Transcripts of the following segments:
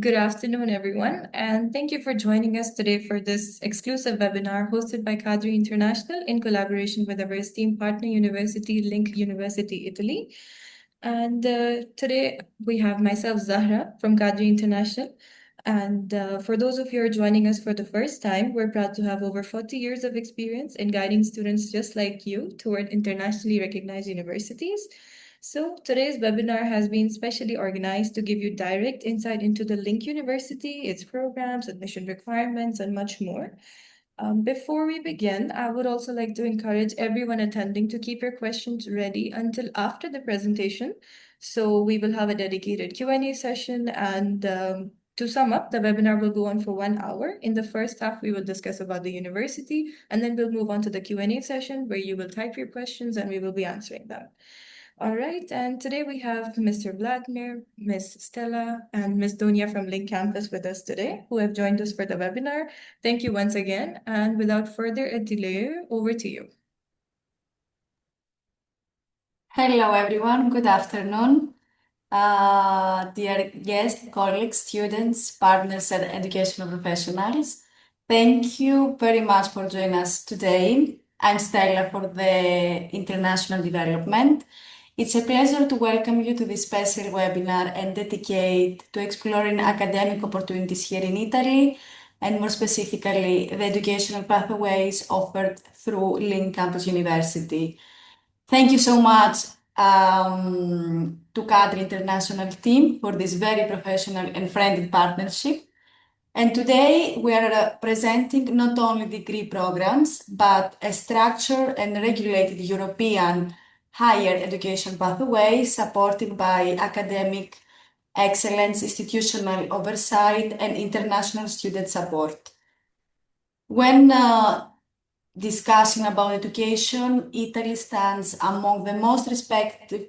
Good afternoon, everyone, and thank you for joining us today for this exclusive webinar hosted by Cadre International in collaboration with our esteemed partner university, Link University, Italy. And today we have myself, Zahra, from Cadre International. And for those of you who are joining us for the first time, we're proud to have over 40 years of experience in guiding students just like you toward internationally recognized universities. So today's webinar has been specially organized to give you direct insight into the Link University, its programs, admission requirements, and much more. Before we begin, I would also like to encourage everyone attending to keep your questions ready until after the presentation. So we will have a dedicated Q&A session, and to sum up, the webinar will go on for 1 hour. In the first half, we will discuss about the university, and then we'll move on to the Q&A session where you will type your questions and we will be answering them. All right, and today we have Mr. Vladimir, Miss Stella, and Miss Dunya from Link Campus with us today, who have joined us for the webinar. Thank you once again, and without further delay, over to you. Hello, everyone. Good afternoon. Dear guests, colleagues, students, partners, and educational professionals, thank you very much for joining us today. I'm Stella for the International Development. It's a pleasure to welcome you to this special webinar and dedicate to exploring academic opportunities here in Italy, and more specifically, the educational pathways offered through Link Campus University. Thank you so much to Cadre International team for this very professional and friendly partnership. And today we are presenting not only degree programs, but a structured and regulated European higher education pathway supported by academic excellence, institutional oversight, and international student support. When discussing about education, Italy stands among the most respected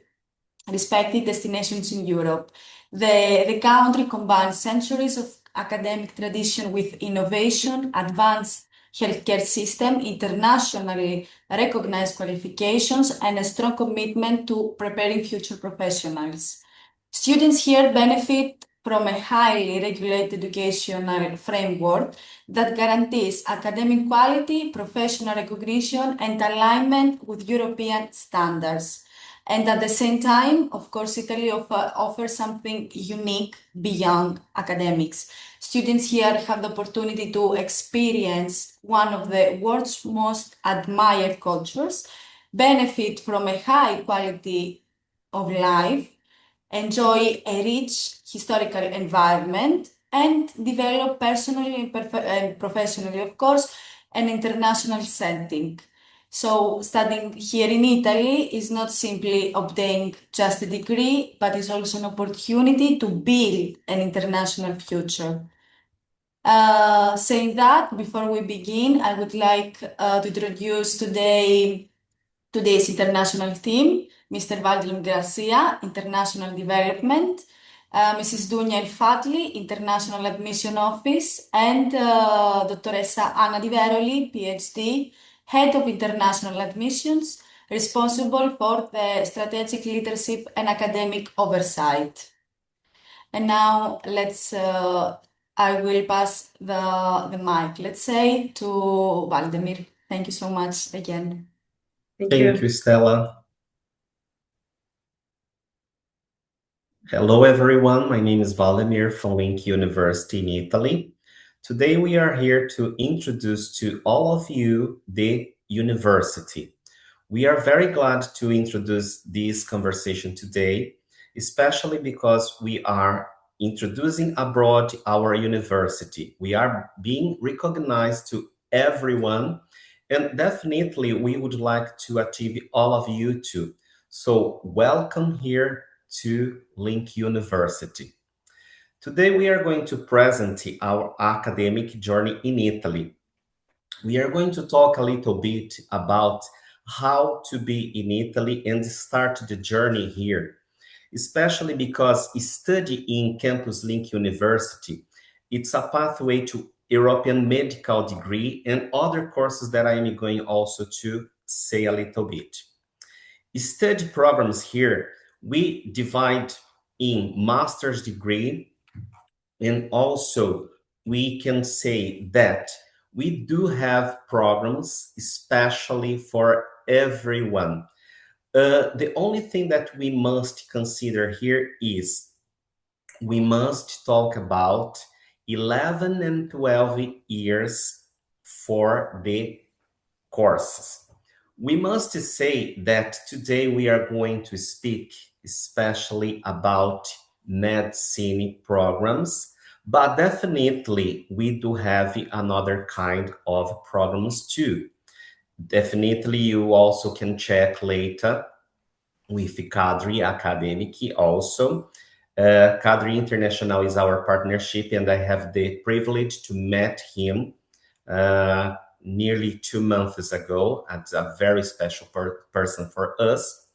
destinations in Europe. The country combines centuries of academic tradition with innovation, advanced healthcare system, internationally recognized qualifications, and a strong commitment to preparing future professionals. Students here benefit from a highly regulated educational framework that guarantees academic quality, professional recognition, and alignment with European standards. And at the same time, of course, Italy offers something unique beyond academics. Students here have the opportunity to experience one of the world's most admired cultures, benefit from a high quality of life, enjoy a rich historical environment, and develop personally and professionally, of course, an international setting. So studying here in Italy is not simply obtaining just a degree, but is also an opportunity to build an international future. Saying that, before we begin, I would like to introduce today's international team, Mr. Valdemir Garcia, International Development, Mrs. Dunya El Fatli, International Admission Office, and Dottoressa Anna Di Veroli, PhD, Head of International Admissions, responsible for the strategic leadership and academic oversight. And now I will pass the mic, let's say, to Valdemir. Thank you so much again. Thank Thank you. you, Stella. Hello, everyone. My name is Valdemir from Link University in Italy. Today, we are here to introduce to all of you the university. We are very glad to introduce this conversation today, especially because we are introducing abroad our university. We are being recognized to everyone, and definitely we would like to achieve all of you too. So welcome here to Link University. Today we are going to present our academic journey in Italy. We are going to talk a little bit about how to be in Italy and start the journey here, especially because study in Campus Link University, it's a pathway to European medical degree and other courses that I am going also to say a little bit. Study programs here, we divide in master's degree, And also, we can say that we do have programs especially for everyone. The only thing that we must consider here is we must talk about 11 and 12 years for the courses. We must say that today we are going to speak especially about medicine programs, but definitely we do have another kind of programs too. Definitely you also can check later with Cadre Academic also. Cadre International is our partnership, and I have the privilege to meet him nearly 2 months ago. It's a very special person for us.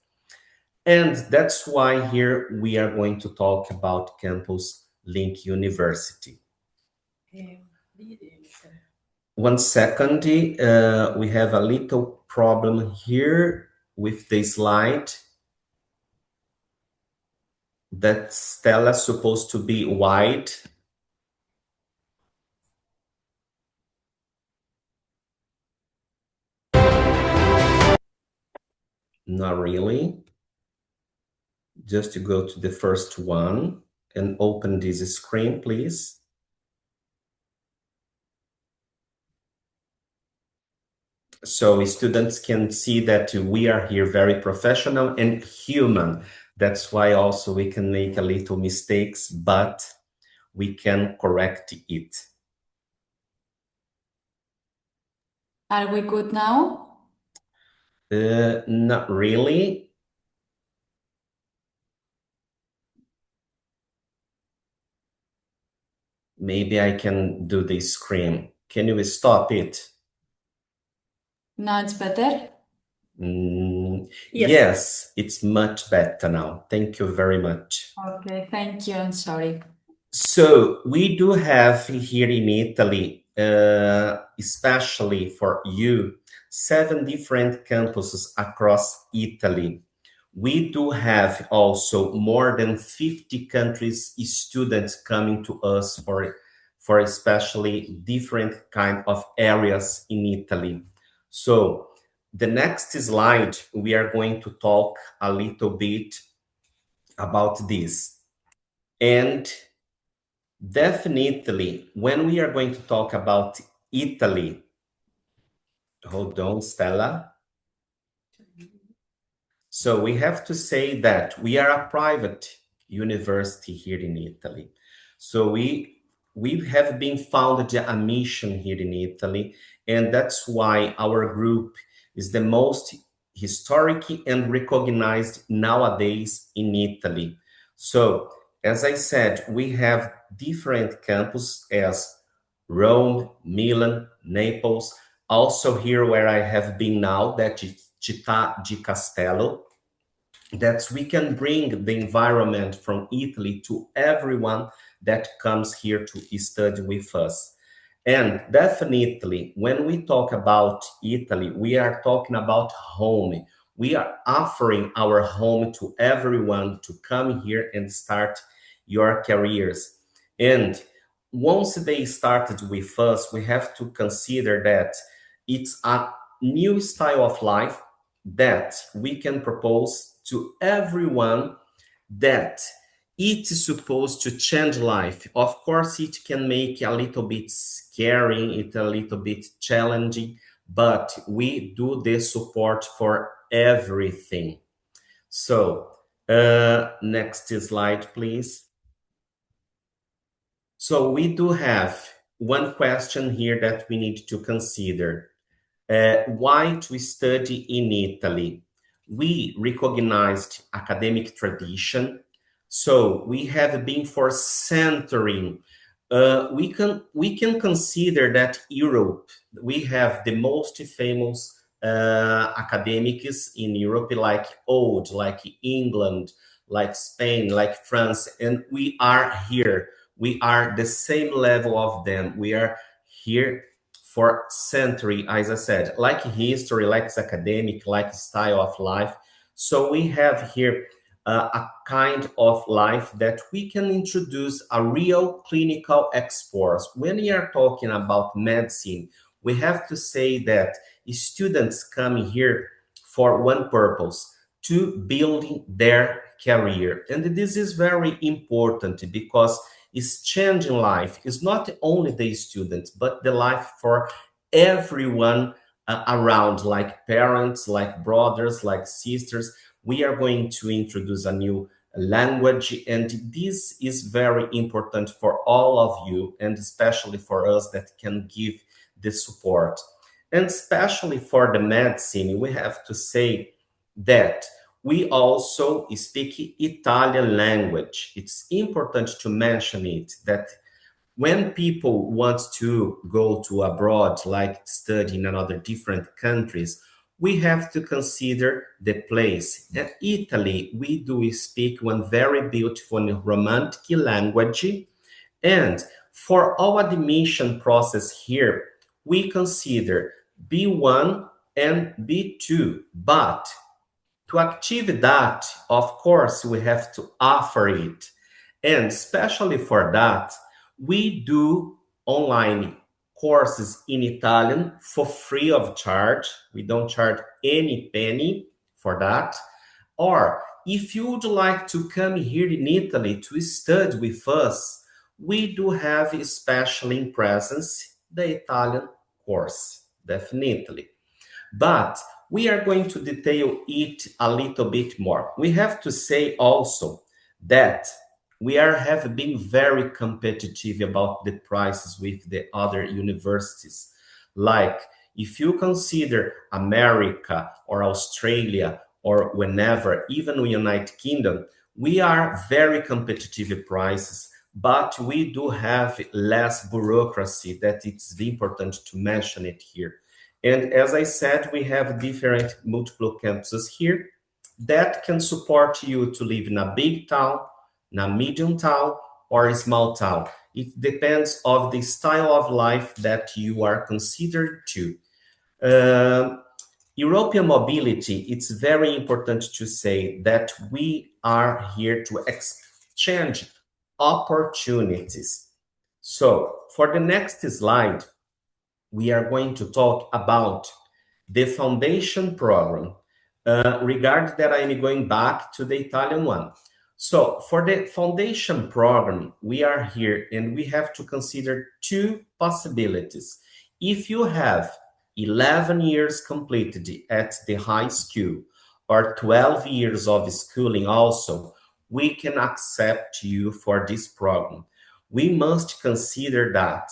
And that's why here we are going to talk about Campus Link University. 1 second, we have a little problem here with the slide. That Stella supposed to be white. Not really. Just to go to the first one and open this screen, please. So students can see that we are here very professional and human. That's why also we can make a little mistakes, but we can correct it. Are we good now? Not really. Maybe I can do the screen. Can you stop it? Now it's better? Yes, it's much better now. Thank you very much. Okay, thank you. I'm sorry. So we do have here in Italy, especially for you, 7 different campuses across Italy. We do have also more than 50 countries students coming to us for especially different kind of areas in Italy. So the next slide, we are going to talk a little bit about this. And definitely, when we are going to talk about Italy, hold on, Stella. So we have to say that we are a private university here in Italy. So we have been founded a mission here in Italy, and that's why our group is the most historic and recognized nowadays in Italy. So as I said, we have different campuses as Rome, Milan, Naples, also here where I have been now, that is Città di Castello, that we can bring the environment from Italy to everyone that comes here to study with us. And definitely, when we talk about Italy, we are talking about home. We are offering our home to everyone to come here and start your careers. And once they started with us, we have to consider that it's a new style of life that we can propose to everyone, that it is supposed to change life. Of course, it can make a little bit scary, it's a little bit challenging, but we do the support for everything. So next slide, please. So we do have one question here that we need to consider. Why to study in Italy? We recognized academic tradition, so we have been for centuries. We can consider that Europe, we have the most famous academics in Europe, like old, like England, like Spain, like France, and we are here. We are the same level of them. We are here for century, as I said, like history, like academic, like style of life. So we have here a kind of life that we can introduce a real clinical exports. When we are talking about medicine, we have to say that students come here for one purpose, to building their career. And this is very important because it's changing life. It's not only the students, but the life for everyone around, like parents, like brothers, like sisters. We are going to introduce a new language, and this is very important for all of you, and especially for us that can give the support. And especially for the medicine, we have to say that we also speak Italian language. It's important to mention it, that when people want to go to abroad, like study in another different countries, we have to consider the place. In Italy, we do speak one very beautiful and romantic language, and for our admission process here, we consider B1 and B2. But to achieve that, of course, we have to offer it. And especially for that, we do online courses in Italian for free of charge. We don't charge any penny for that. Or if you would like to come here in Italy to study with us, we do have, especially in presence, the Italian course, definitely. But we are going to detail it a little bit more. We have to say also that have been very competitive about the prices with the other universities. Like if you consider America or Australia or whenever, even United Kingdom, we are very competitive prices, but we do have less bureaucracy. That it's important to mention it here. And as I said, we have different multiple campuses here that can support you to live in a big town, in a medium town, or a small town. It depends on the style of life that you are considered to. European mobility, it's very important to say that we are here to exchange opportunities. So for the next slide, we are going to talk about the foundation program. Regarding that, I'm going back to the Italian one. So for the foundation program, we are here and we have to consider two possibilities. If you have 11 years completed at the high school or 12 years of schooling also, we can accept you for this program. We must consider that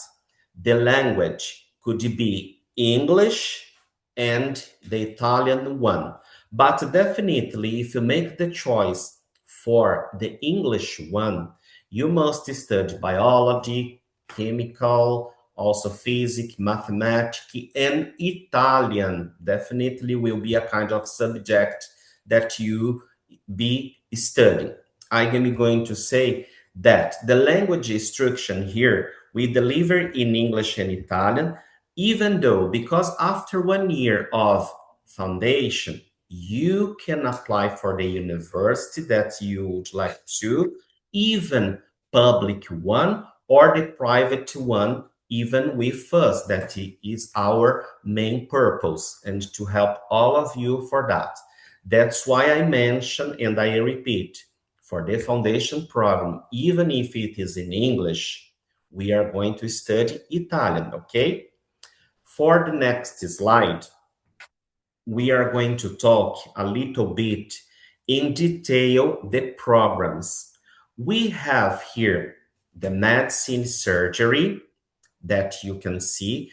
the language could be English and the Italian one. But definitely, if you make the choice for the English one, you must study biology, chemical, also physics, mathematics, and Italian. Definitely will be a kind of subject that you be studying. I am going to say that the language instruction here we deliver in English and Italian, even though, because after 1 year of foundation, you can apply for the university that you would like to, even public one or the private one, even with us. That is our main purpose, and to help all of you for that. That's why I mention and I repeat, for the foundation program, even if it is in English, we are going to study Italian, okay? For the next slide, we are going to talk a little bit in detail the programs. We have here the medicine surgery that you can see.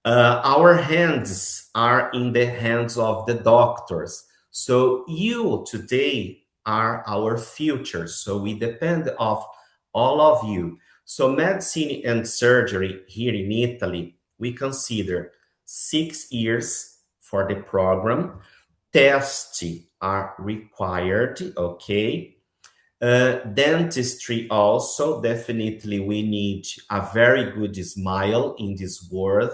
Our hands are in the hands of the doctors. So you today are our future. So we depend of all of you. So medicine and surgery here in Italy, we consider 6 years for the program. Tests are required, okay? Dentistry also, definitely we need a very good smile in this world.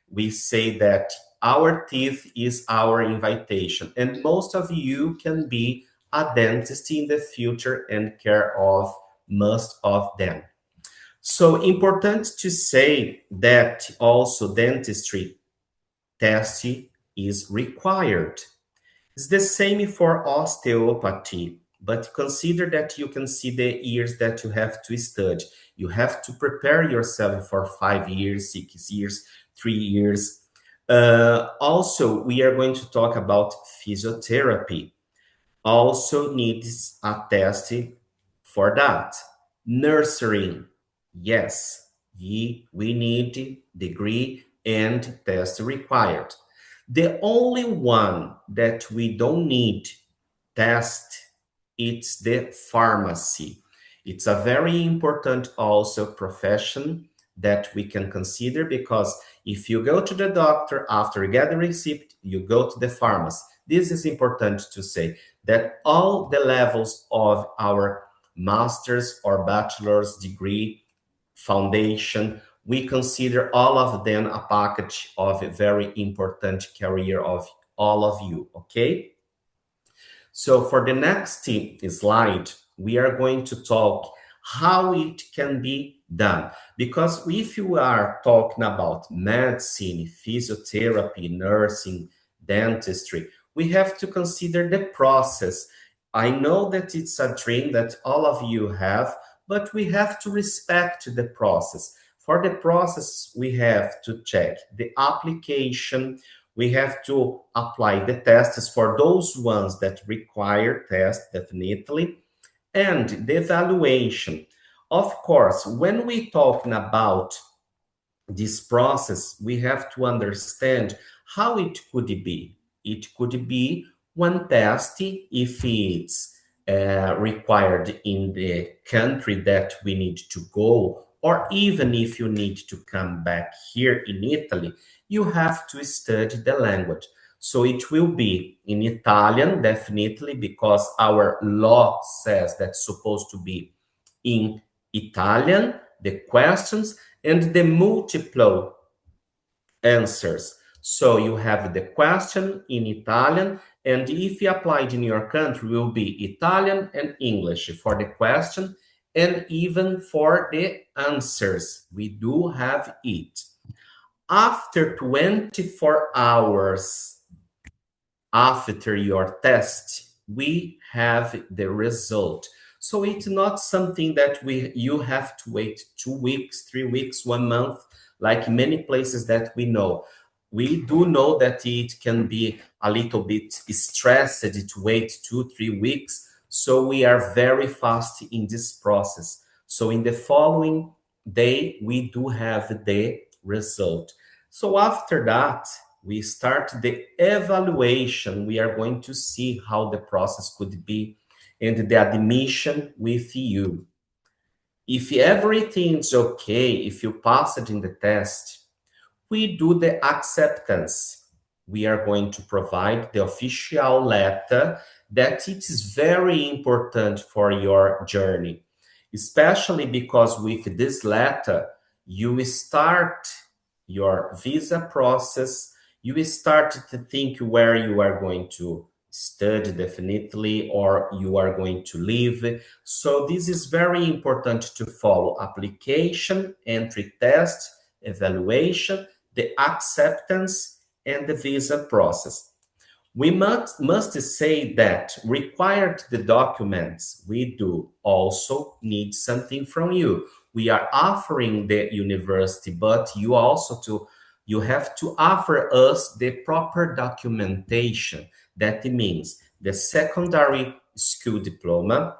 We say that our teeth is our invitation, and most of you can be a dentist in the future and care of most of them. So important to say that also dentistry testing is required. It's the same for osteopathy, but consider that you can see the years that you have to study. You have to prepare yourself for 5 years, 6 years, 3 years. Also, we are going to talk about physiotherapy. Also needs a test for that. Nursery, yes, we need degree and test required. The only one that we don't need test, it's the pharmacy. It's a very important also profession that we can consider, because if you go to the doctor after you get the receipt, you go to the pharmacy. This is important to say, that all the levels of our master's or bachelor's degree foundation, we consider all of them a package of a very important career of all of you, okay? So for the next slide, we are going to talk how it can be done. Because if you are talking about medicine, physiotherapy, nursing, dentistry, we have to consider the process. I know that it's a dream that all of you have, but we have to respect the process. For the process, we have to check the application, we have to apply the tests for those ones that require test, definitely, and the evaluation. Of course, when we talking about this process, we have to understand how it could be. It could be one test if it's required in the country that we need to go, or even if you need to come back here in Italy, you have to study the language. So it will be in Italian, definitely, because our law says that's supposed to be in Italian, the questions, and the multiple answers. So you have the question in Italian, and if you applied in your country, will be Italian and English for the question, and even for the answers. We do have it. After 24 hours after your test, we have the result. So it's not something that you have to wait 2 weeks, 3 weeks, 1 month, like many places that we know. We do know that it can be a little bit stressed to wait 2, 3 weeks. So we are very fast in this process. So in the following day, we do have the result. So after that, we start the evaluation. We are going to see how the process could be and the admission with you. If everything's okay, if you pass it in the test, we do the acceptance. We are going to provide the official letter that it is very important for your journey, especially because with this letter, you will start your visa process. You will start to think where you are going to study, definitely, or you are going to live. So this is very important to follow: application, entry test, evaluation, the acceptance, and the visa process. We must say that required the documents, we do also need something from you. We are offering the university, but you have to offer us the proper documentation. That means the secondary school diploma.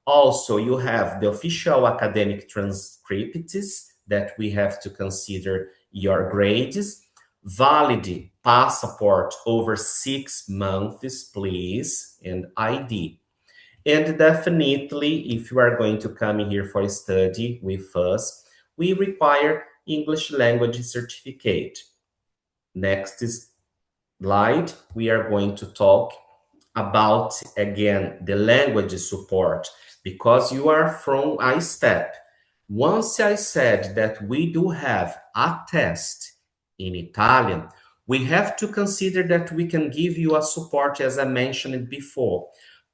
Also, you have the official academic transcripts that we have to consider your grades. Valid passport over 6 months, please, and ID. And definitely, if you are going to come here for study with us, we require English language certificate. Next slide, we are going to talk about, again, the language support, because you are from ISTEP. Once I said that we do have a test in Italian, we have to consider that we can give you a support, as I mentioned before.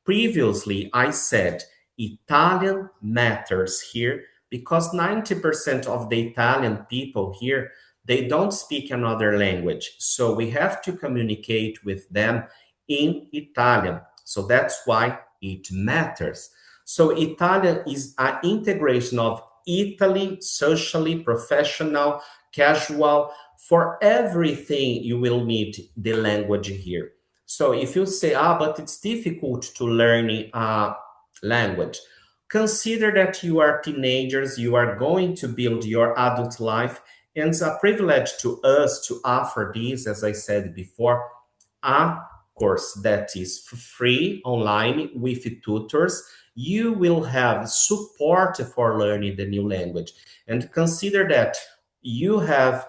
Previously, I said Italian matters here because 90% of the Italian people here, they don't speak another language. So we have to communicate with them in Italian. So that's why it matters. So Italian is an integration of Italy, socially, professional, casual, for everything you will need the language here. So if you say, but it's difficult to learn a language, consider that you are teenagers, you are going to build your adult life, and it's a privilege to us to offer this, as I said before, a course that is free online with tutors. You will have support for learning the new language. And consider that you have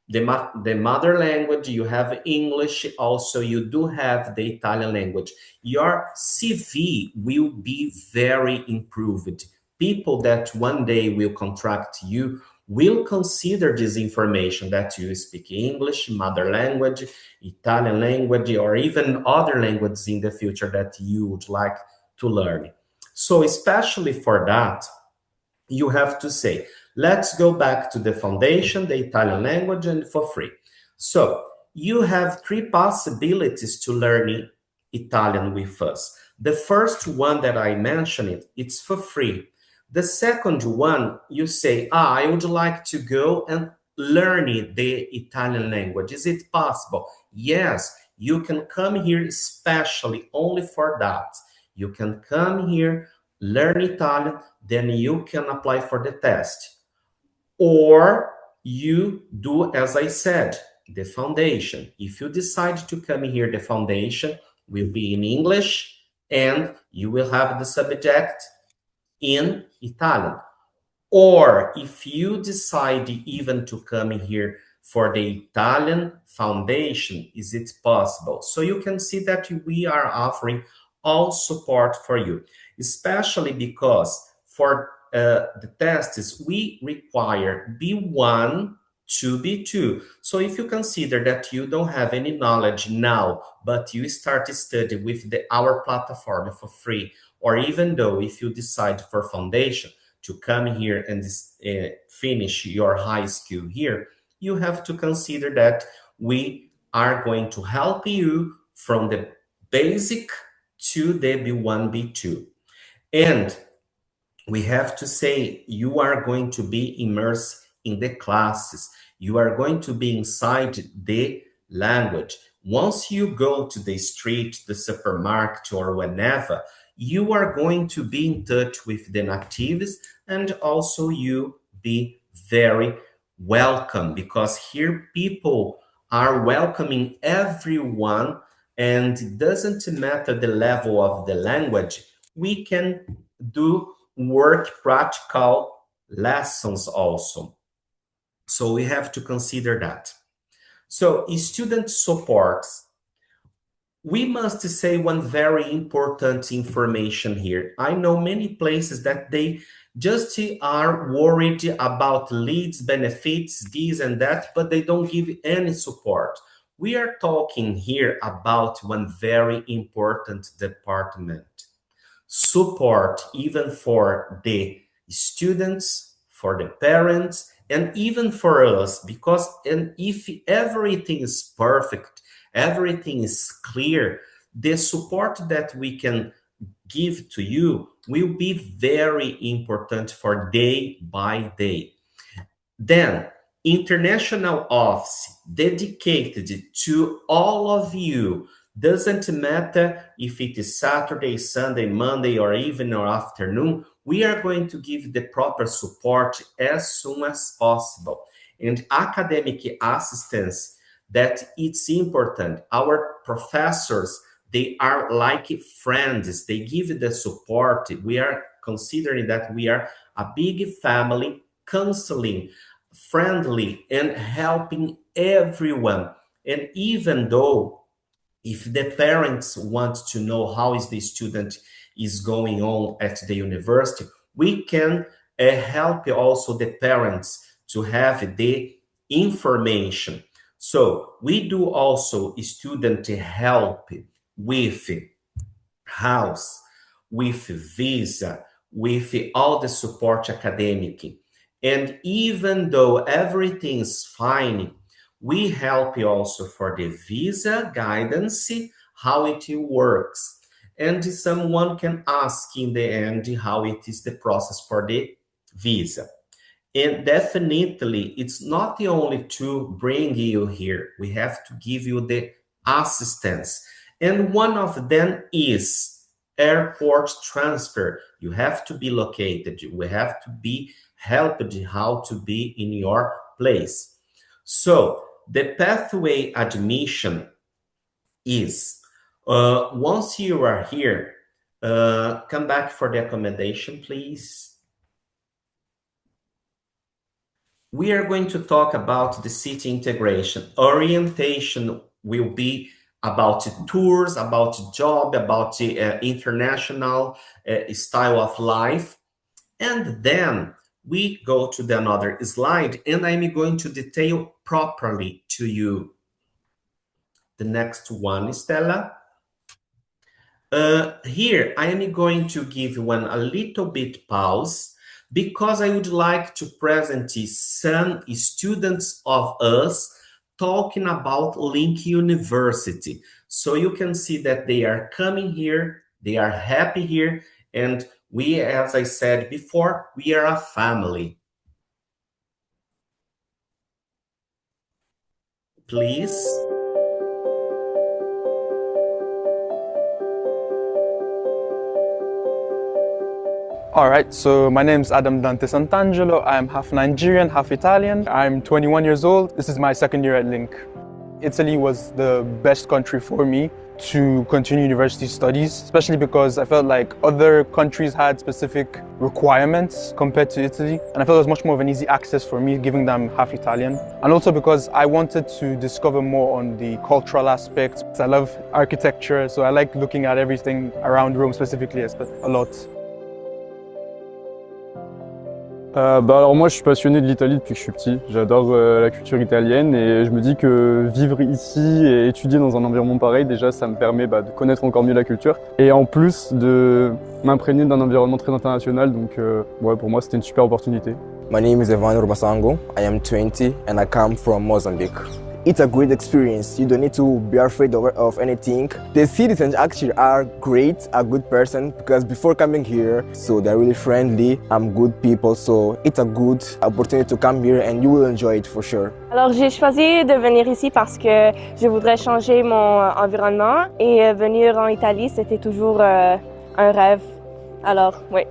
the mother language, you have English, also you do have the Italian language. Your CV will be very improved. People that one day will contract you will consider this information that you speak English, mother language, Italian language, or even other languages in the future that you would like to learn. So especially for that, you have to say, let's go back to the foundation, the Italian language, and for free. So you have three possibilities to learn Italian with us. The first one that I mentioned, it's for free. The second one, you say, I would like to go and learn the Italian language. Is it possible? Yes, you can come here especially only for that. You can come here, learn Italian, then you can apply for the test. Or you do, as I said, the foundation. If you decide to come here, the foundation will be in English and you will have the subject in Italian. Or if you decide even to come here for the Italian foundation, is it possible? So you can see that we are offering all support for you, especially because for the tests, we require B1 to B2. So if you consider that you don't have any knowledge now, but you start to study with our platform for free, or even though if you decide for foundation to come here and finish your high school here, you have to consider that we are going to help you from the basic to the B1, B2. And we have to say you are going to be immersed in the classes. You are going to be inside the language. Once you go to the street, the supermarket, or whenever, you are going to be in touch with the natives, and also you be very welcome, because here people are welcoming everyone, and it doesn't matter the level of the language. We can do work practical lessons also. So we have to consider that. So student supports. We must say one very important information here. I know many places that they just are worried about leads, benefits, this and that, but they don't give any support. We are talking here about one very important department. Support even for the students, for the parents, and even for us, because if everything is perfect, everything is clear, the support that we can give to you will be very important for day by day. Then, international office dedicated to all of you. Doesn't matter if it is Saturday, Sunday, Monday, or even or afternoon, we are going to give the proper support as soon as possible. And academic assistance, that it's important. Our professors, they are like friends. They give the support. We are considering that we are a big family, counseling, friendly, and helping everyone. And even though if the parents want to know how is the student is going on at the university, we can help also the parents to have the information. So we do also student help with house, with visa, with all the support academic. And even though everything is fine, we help you also for the visa guidance, how it works. And someone can ask in the end how it is the process for the visa. And definitely, it's not only to bring you here. We have to give you the assistance. And one of them is airport transfer. You have to be located. We have to be helped how to be in your place. So the pathway admission is, once you are here, come back for the accommodation, please. We are going to talk about the city integration. Orientation will be about tours, about job, about international style of life. And then we go to the another slide, and I'm going to detail properly to you. The next one, Stella. Here, I am going to give one a little bit pause, because I would like to present some students of us talking about Link University. So you can see that they are coming here, they are happy here, and we, as I said before, we are a family. Please. All right, so my name is Adam Dante Santangelo. I'm half Nigerian, half Italian. I'm 21 years old. This is my second year at Link. Italy was the best country for me to continue university studies, especially because I felt like other countries had specific requirements compared to Italy. And I felt it was much more of an easy access for me, given that I'm half Italian. And also because I wanted to discover more on the cultural aspects. I love architecture, so I like looking at everything around Rome specifically a lot. Alors moi je suis passionné de l'Italie depuis que je suis petit, j'adore la culture italienne et je me dis que vivre ici et étudier dans un environnement pareil, déjà ça me permet de connaître encore mieux la culture et en plus de m'imprégner d'un environnement très international, donc ouais, pour moi c'était une super opportunité. My name is Evandro Basango, I am 20 and I come from Mozambique. It's a great experience. You don't need to be afraid of anything. The citizens actually are great, a good person, because before coming here, so they're really friendly, good people, so it's a good opportunity to come here and you will enjoy it for sure. Alors j'ai choisi de venir ici parce que je voudrais changer mon environnement et venir en Italie, c'était toujours un rêve. Alors, oui.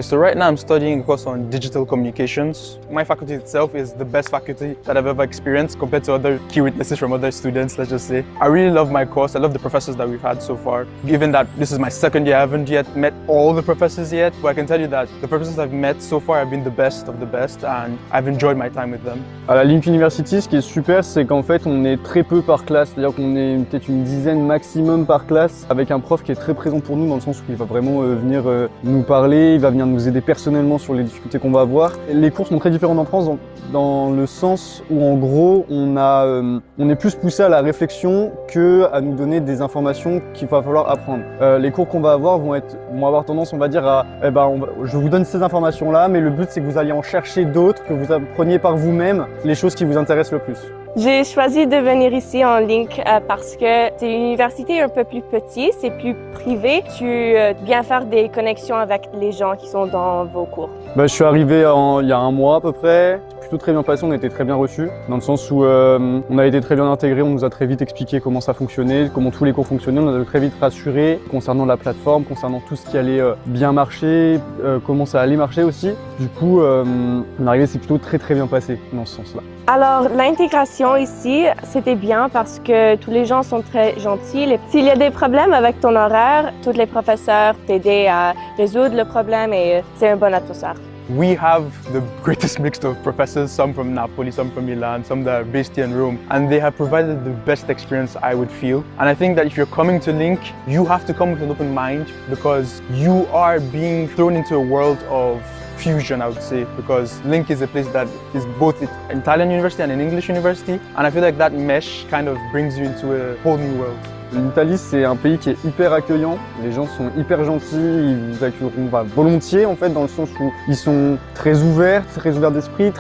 So right now I'm studying a course on digital communications. My faculty itself is the best faculty that I've ever experienced compared to other key witnesses from other students, let's just say. I really love my course. I love the professors that we've had so far. Given that this is my second year, I haven't yet met all the professors yet, but I can tell you that the professors I've met so far have been the best of the best and I've enjoyed my time with them. À la Link University, ce qui est super, c'est qu'en fait on est très peu par classe, c'est-à-dire qu'on est peut-être une dizaine maximum par classe, avec un prof qui est très présent pour nous dans le sens où il va vraiment venir nous parler, il va venir nous aider personnellement sur les difficultés qu'on va avoir. Les cours sont très différents en France dans le sens où en gros on est plus poussé à la réflexion que à nous donner des informations qu'il va falloir apprendre. Les cours qu'on va avoir vont avoir tendance, on va dire, à je vous donne ces informations là, mais le but c'est que vous alliez en chercher d'autres, que vous appreniez par vous-même les choses qui vous intéressent le plus. J'ai choisi de venir ici en Link parce que c'est une université un peu plus petite, c'est plus privé. Tu viens faire des connexions avec les gens qui sont dans vos cours. Je suis arrivé il y a un mois à peu près. Plutôt très bien passé, on a été très bien reçus, dans le sens où on a été très bien intégrés, on nous a très vite expliqué comment ça fonctionnait, comment tous les cours fonctionnaient, on nous a très vite rassurés concernant la plateforme, concernant tout ce qui allait bien marcher, comment ça allait marcher aussi. Du coup, mon arrivée s'est plutôt très bien passée dans ce sens-là. Alors, l'intégration ici, c'était bien parce que tous les gens sont très gentils. S'il y a des problèmes avec ton horaire, tous les professeurs t'aident à résoudre le problème et c'est une bonne atmosphère. We have the greatest mix of professors, some from Napoli, some from Milan, some that are based here in Rome, and they have provided the best experience I would feel. And I think that if you're coming to Link, you have to come with an open mind because you are being thrown into a world of fusion, I would say, because Link is a place that is both an Italian university and an English university, and I feel like that mesh kind of brings you into a whole new world. L'Italie, c'est un pays qui est hyper accueillant. Les gens sont hyper gentils, ils vous accueilleront volontiers en fait, dans le sens où ils sont très ouverts d'esprit,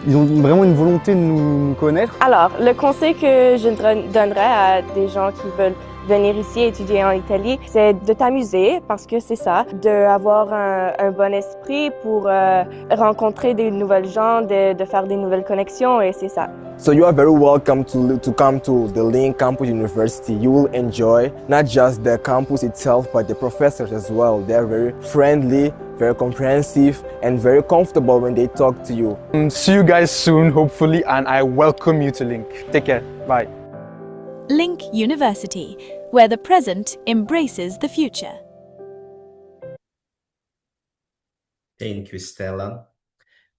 ils ont vraiment une volonté de nous connaître. Alors, le conseil que je donnerais à des gens qui veulent venir ici étudier en Italie, c'est de t'amuser, parce que c'est ça, d'avoir un bon esprit pour rencontrer des nouvelles gens, de faire des nouvelles connexions, et c'est ça. So you are very welcome to come to the Link Campus University. You will enjoy not just the campus itself, but the professors as well. They are very friendly, very comprehensive, and very comfortable when they talk to you. See you guys soon, hopefully, and I welcome you to Link. Take care. Bye. Link University, where the present embraces the future. Thank you, Stella.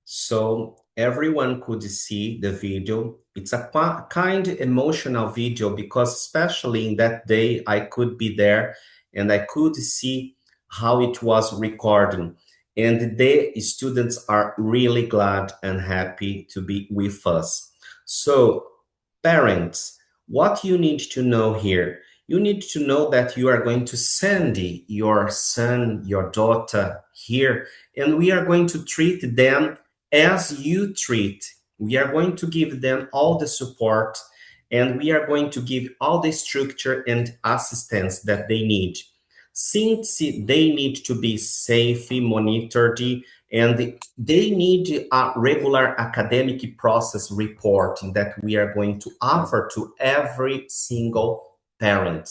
So everyone could see the video. It's a kind emotional video because especially in that day, I could be there and I could see how it was recording. And the students are really glad and happy to be with us. So parents, what you need to know here, you need to know that you are going to send your son, your daughter here, and we are going to treat them as you treat. We are going to give them all the support, and we are going to give all the structure and assistance that they need. Since they need to be safe, monitored, and they need a regular academic process reporting that we are going to offer to every single parent.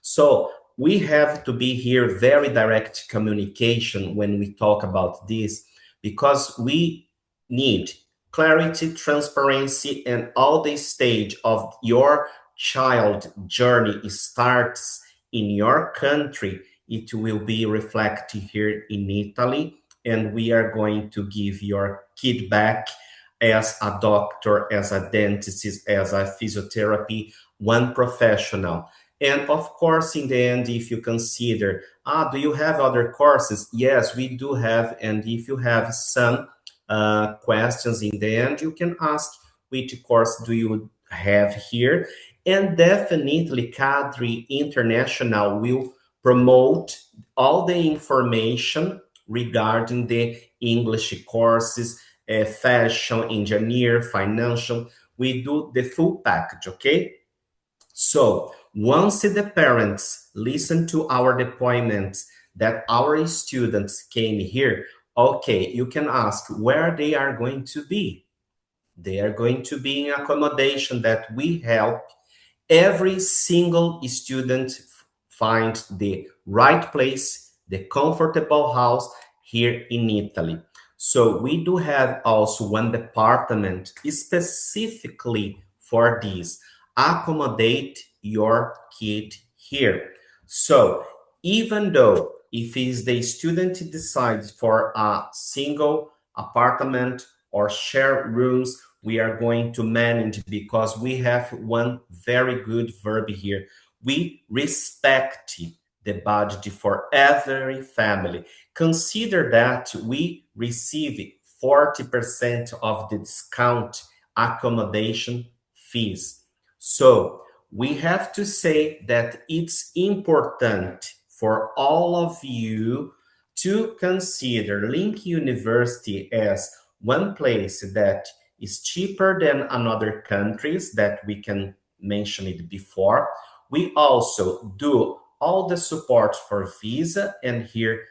So we have to be here very direct communication when we talk about this, because we need clarity, transparency, and all the stage of your child journey starts in your country. It will be reflected here in Italy, and we are going to give your kid back as a doctor, as a dentist, as a physiotherapy, one professional. And of course, in the end, if you consider, do you have other courses? Yes, we do have. And if you have some questions in the end, you can ask which course do you have here. And definitely Cadre International will promote all the information regarding the English courses, fashion, engineer, financial. We do the full package, okay? So once the parents listen to our deployments that our students came here, okay, you can ask where they are going to be. They are going to be in accommodation that we help every single student find the right place, the comfortable house here in Italy. So we do have also one department specifically for this. Accommodate your kid here. So even though if is the student decides for a single apartment or share rooms, we are going to manage, because we have one very good verb here. We respect the budget for every family. Consider that we receive 40% of the discount accommodation fees. So we have to say that it's important for all of you to consider Link University as one place that is cheaper than another countries that we can mention it before. We also do all the support for visa, and here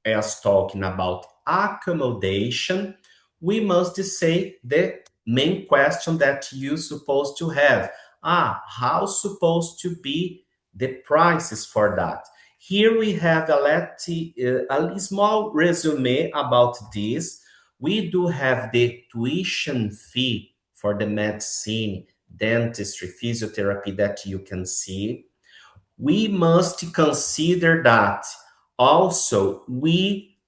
as talking about accommodation, we must say the main question that you supposed to have. How supposed to be the prices for that? Here we have a small resume about this. We do have the tuition fee for the medicine, dentistry, physiotherapy that you can see. We must consider that also we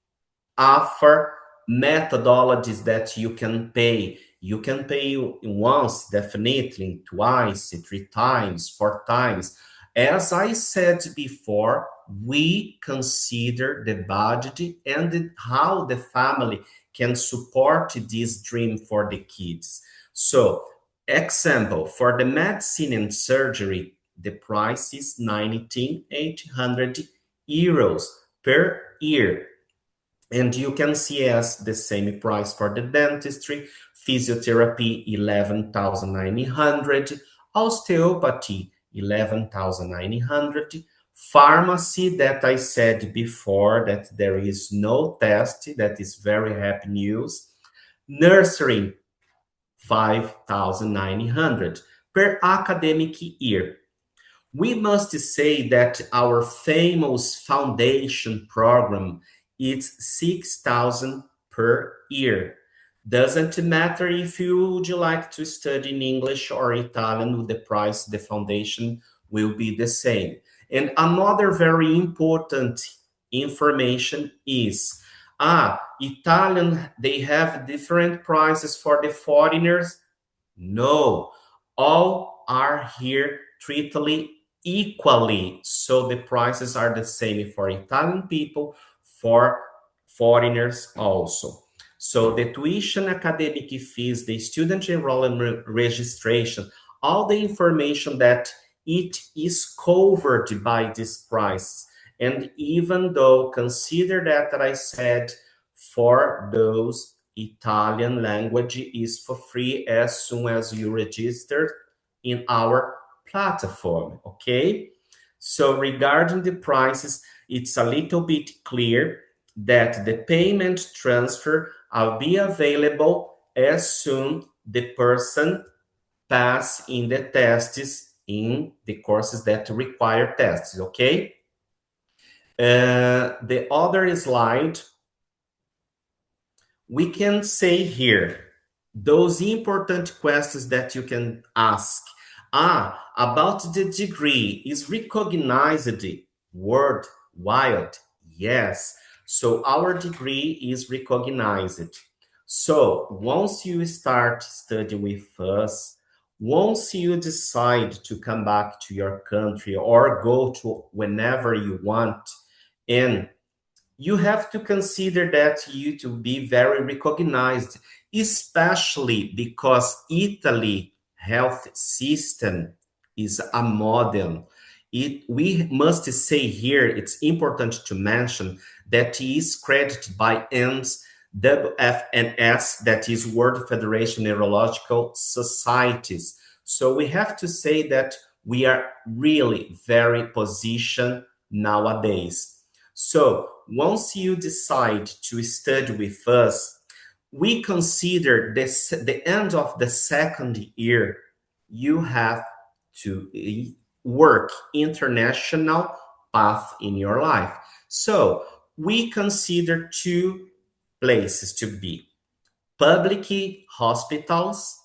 offer methodologies that you can pay. You can pay once, definitely, twice, 3 times, 4 times. As I said before, we consider the budget and how the family can support this dream for the kids. So, example, for the medicine and surgery, the price is 19,800 euros per year. And you can see as the same price for the dentistry, physiotherapy 11,900, osteopathy 11,900, pharmacy that I said before that there is no test, that is very happy news, nursery 5,900 per academic year. We must say that our famous foundation program is 6,000 per year. Doesn't matter if you would like to study in English or Italian, the price, the foundation will be the same. And another very important information is, Italian, they have different prices for the foreigners? No, all are here treated equally. So the prices are the same for Italian people, for foreigners also. So the tuition, academic fees, the student enrollment registration, all the information that it is covered by this price. And even though, consider that I said for those Italian language is for free as soon as you register in our platform, okay? So regarding the prices, it's a little bit clear that the payment transfer will be available as soon the person pass in the tests in the courses that require tests, okay? The other slide, we can say here, those important questions that you can ask. About the degree, is recognized worldwide? Yes. So our degree is recognized. So once you start studying with us, once you decide to come back to your country or go to whenever you want, and you have to consider that you to be very recognized, especially because Italy health system is a model. We must say here, it's important to mention that it is credited by WFNS, that is World Federation Neurological Societies. So we have to say that we are really very positioned nowadays. So once you decide to study with us, we consider this, the end of the second year, you have to work international path in your life. So we consider two places to be: public hospitals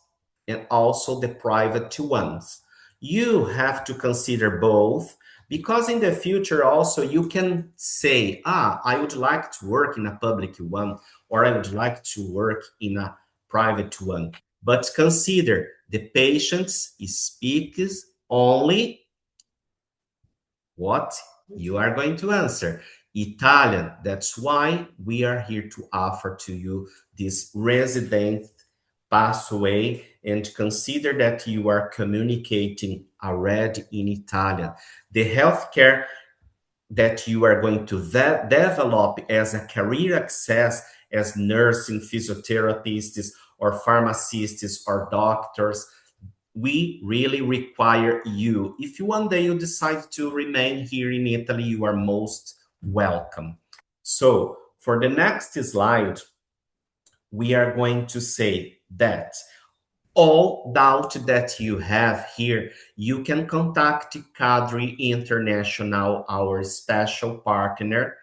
and also the private ones. You have to consider both, because in the future also you can say, I would like to work in a public one, or I would like to work in a private one. But consider the patients speaks only what you are going to answer: Italian. That's why we are here to offer to you this resident pathway, and consider that you are communicating already in Italian. The healthcare that you are going to develop as a career access as nursing, physiotherapists, or pharmacists, or doctors, we really require you. If one day you decide to remain here in Italy, you are most welcome. So for the next slide, we are going to say that all doubt that you have here, you can contact Cadre International, our special partner.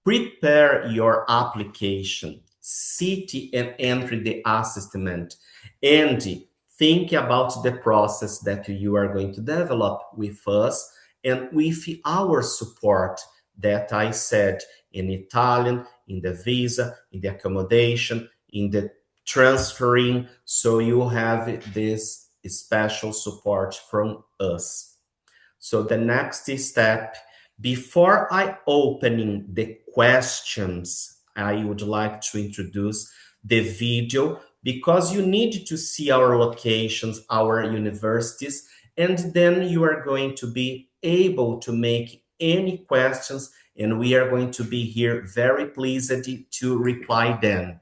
Prepare your application, city and entry the assessment, and think about the process that you are going to develop with us and with our support that I said in Italian, in the visa, in the accommodation, in the transferring. So you have this special support from us. So the next step, before I opening the questions, I would like to introduce the video, because you need to see our locations, our universities, and then you are going to be able to make any questions, and we are going to be here very pleased to reply them.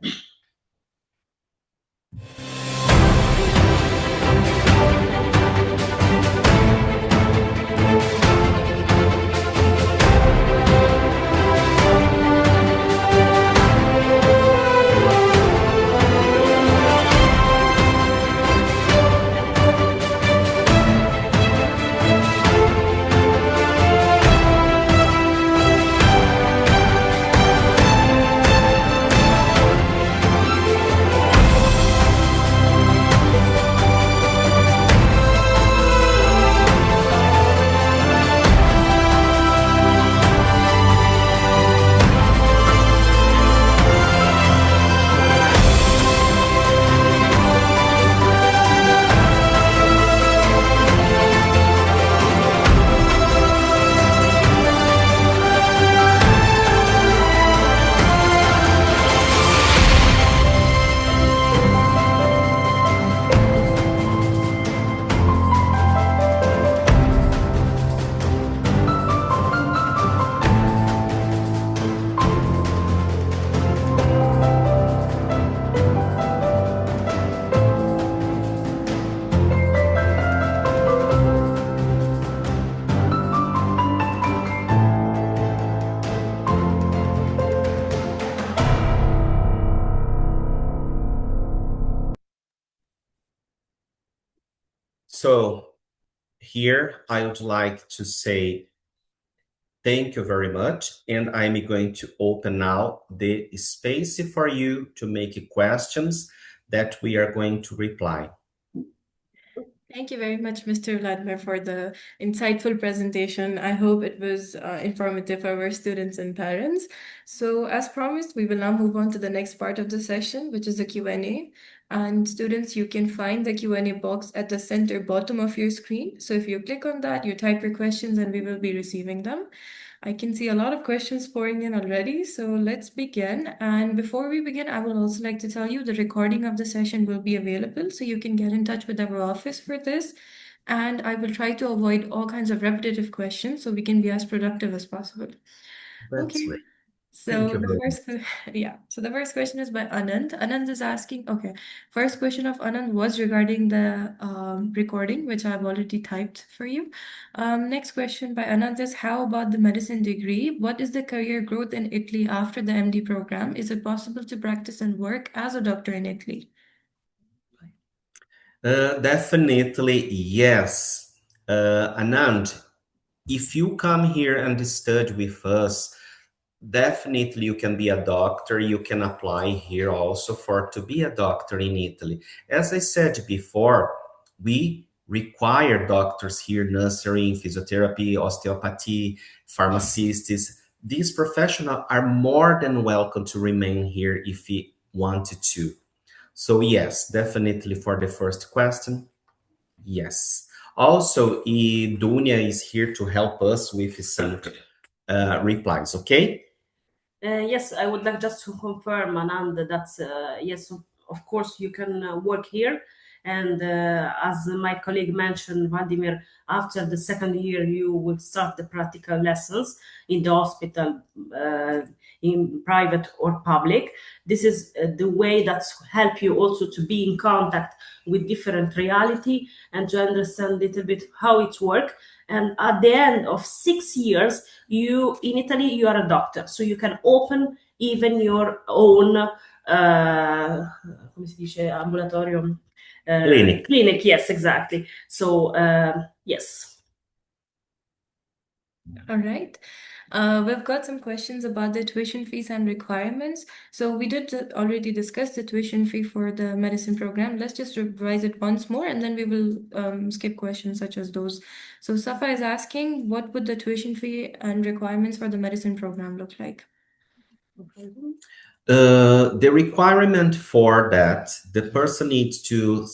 So here I would like to say thank you very much, and I'm going to open now the space for you to make questions that we are going to reply. Thank you very much, Mr. Vladimir, for the insightful presentation. I hope it was informative for our students and parents. So as promised, we will now move on to the next part of the session, which is the Q&A. And students, you can find the Q&A box at the center bottom of your screen. So if you click on that, you type your questions and we will be receiving them. I can see a lot of questions pouring in already, so let's begin. And before we begin, I would also like to tell you the recording of the session will be available, so you can get in touch with our office for this. And I will try to avoid all kinds of repetitive questions so we can be as productive as possible. That's Okay. great. So Thank you the very first, so the first question is by Anand. Anand is asking, okay, first question of Anand was regarding the recording, which I've already typed for you. Next question by Anand is, how about the medicine degree? What is the career growth in Italy after the MD program? Is it possible to practice and work as a doctor in Italy? Definitely, yes. Anand, if you come here and study with us, definitely you can be a doctor. You can apply here also to be a doctor in Italy. As I said before, we require doctors here, nursing, physiotherapy, osteopathy, pharmacists. These professionals are more than welcome to remain here if you wanted to. So yes, definitely for the first question, yes. Also, Dunia is here to help us with some replies, okay? Yes, I would like just to confirm, Anand, that yes, of course, you can work here. And as my colleague mentioned, Vladimir, after the second year, you will start the practical lessons in the hospital, in private or public. This is the way that help you also to be in contact with different reality and to understand a little bit how it works. And at the end of 6 years, in Italy, you are a doctor, so you can open even your own come si dice, ambulatorium clinic. Yes, exactly. So yes. All right. We've got some questions about the tuition fees and requirements. So we did already discuss the tuition fee for the medicine program. Let's just revise it once more, and then we will skip questions such as those. So Safa is asking, what would the tuition fee and requirements for the medicine program look like? The requirement for that, the person needs to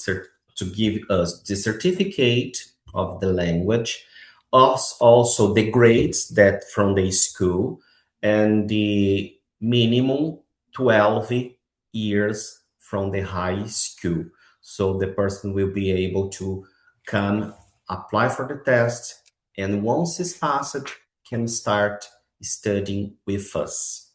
give us the certificate of the language, also the grades that from the school, and the minimum 12 years from the high school. So the person will be able to come apply for the test, and once it's passed, can start studying with us.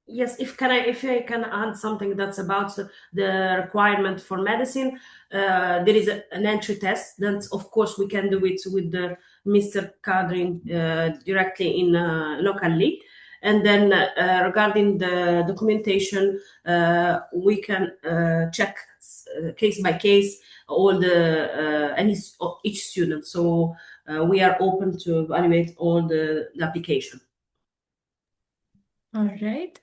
Yes, if I can add something that's about the requirement for medicine, there is an entry test. That of course we can do it with the Mr. Kadri directly in locally, and then regarding the documentation, we can check case by case all the each student. So we are open to evaluate all the application. All right.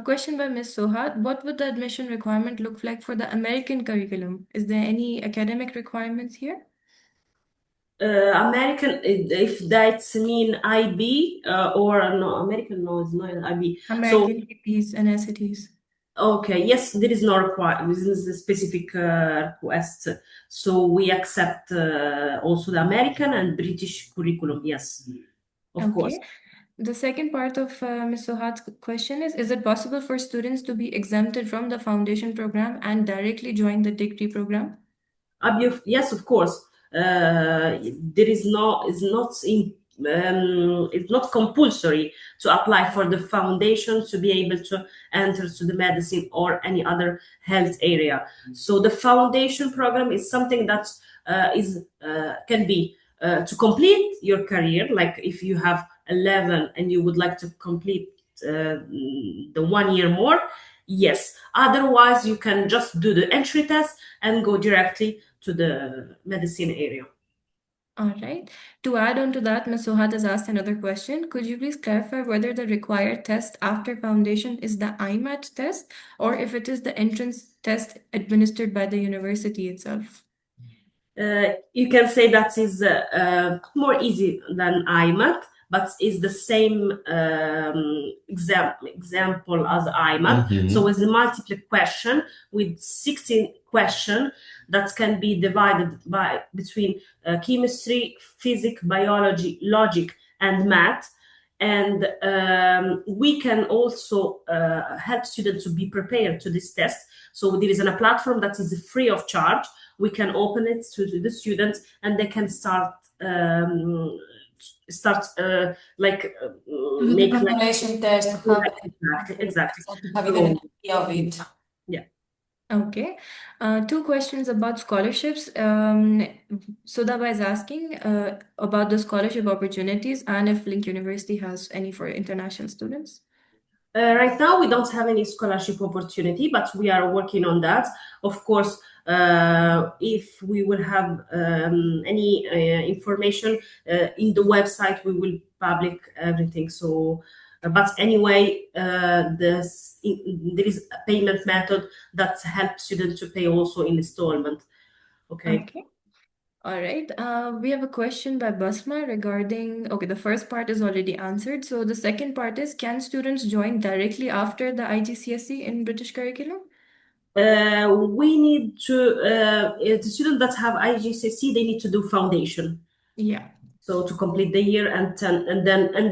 Question by Ms. Sohat. What would the admission requirement look like for the American curriculum? Is there any academic requirements here? American, if that's mean IB or no, American, no, it's not IB. American APs and SATs. Okay, yes, there is no requirement. This is a specific request. So we accept also the American and British curriculum. Yes, of course. The second part of Ms. Sohat's question is it possible for students to be exempted from the foundation program and directly join the degree program? Yes, of course. It's not compulsory to apply for the foundation to be able to enter to the medicine or any other health area. So the foundation program is something that can be to complete your career, like if you have 11 and you would like to complete the 1 year more, yes. Otherwise, you can just do the entry test and go directly to the medicine area. All right. To add on to that, Ms. Sohat has asked another question. Could you please clarify whether the required test after foundation is the IMAT test or if it is the entrance test administered by the university itself? You can say that is more easy than IMAT, but it's the same example as IMAT. Mhm. So it's a multiple question with 16 questions that can be divided between chemistry, physics, biology, logic, and math. And we can also help students to be prepared to this test. So there is a platform that is free of charge. We can open it to the students and they can start make preparation test. Exactly. Have an idea of it. Yeah. Okay. Two questions about scholarships. Sudaba is asking about the scholarship opportunities and if Link University has any for international students. Right now, we don't have any scholarship opportunity, but we are working on that. Of course, if we will have any information in the website, we will public everything. So, but anyway, there is a payment method that helps students to pay also in installment. Okay. All right. We have a question by Basma regarding, the first part is already answered. So the second part is, can students join directly after the IGCSE in British curriculum? We need to, the students that have IGCSE, they need to do foundation. Yeah. So to complete the year and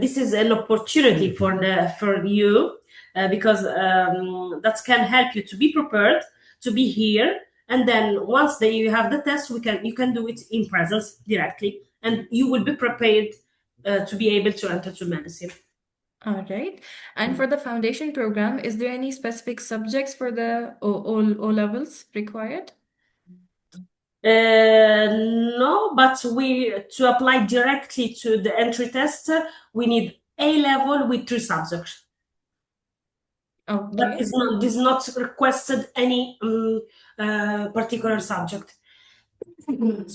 this is an opportunity for you because that can help you to be prepared, to be here. And then once you have the test, you can do it in presence directly, and you will be prepared to be able to enter to medicine. All right. And for the foundation program, is there any specific subjects for the O levels required? No, but to apply directly to the entry test, we need A level with 3 subjects. Okay. But this is not requested any particular subject. I don't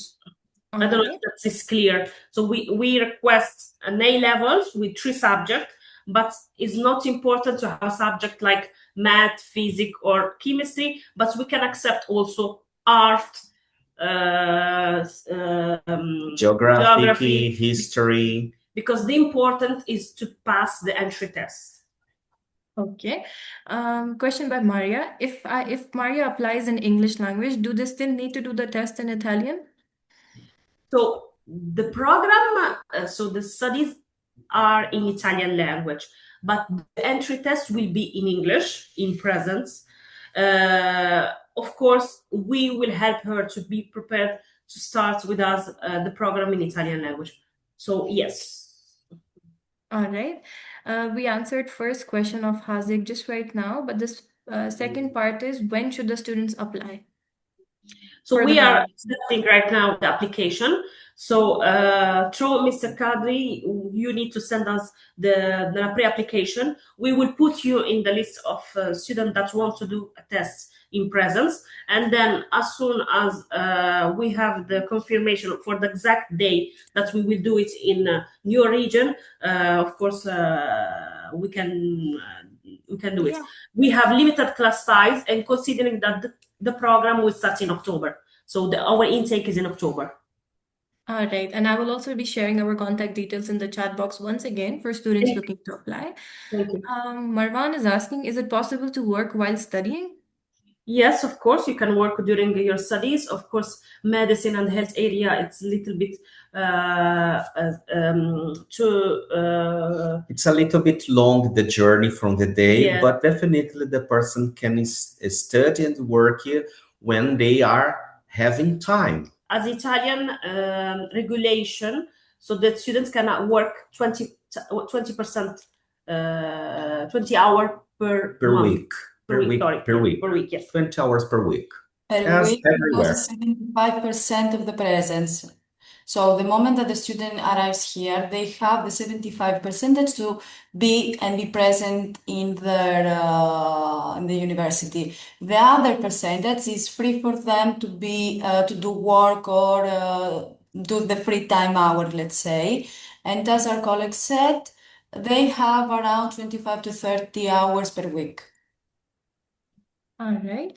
know if that is clear. So we request an A levels with 3 subjects, but it's not important to have a subject like math, physics, or chemistry, but we can accept also art, geography, history. Because the important is to pass the entry test. Okay. Question by Maria. If Maria applies in English language, do they still need to do the test in Italian? So the program, so the studies are in Italian language, but the entry test will be in English, in presence. Of course, we will help her to be prepared to start with us the program in Italian language. So yes. All right. We answered first question of Hazik just right now, but this second part is when should the students apply? So For we the are grant. accepting right now the application. So through Mr. Kadri, you need to send us the pre-application. We will put you in the list of students that want to do a test in presence. And then as soon as we have the confirmation for the exact day that we will do it in your region, of course, we can do it. Yeah. We have limited class size, and considering that the program will start in October. So our intake is in October. All right. And I will also be sharing our contact details in the chat box once again for students looking to apply. Thank you. Marwan is asking, is it possible to work while studying? Yes, of course, you can work during your studies. Of course, medicine and health area, it's a little bit it's a little bit long, the journey from the day, Yes. but definitely the person can study and work when they are having time. As Italian regulation, so that students cannot work 20% 20 hours per month. Week. Per week. Per week, yes. 20 hours per week. Per As week, everywhere. because 75% of the presence. So the moment that the student arrives here, they have the 75% to be present in the university. The other percentage is free for them to be to do work or do the free time hour, let's say. And as our colleague said, they have around 25 to 30 hours per week. All right.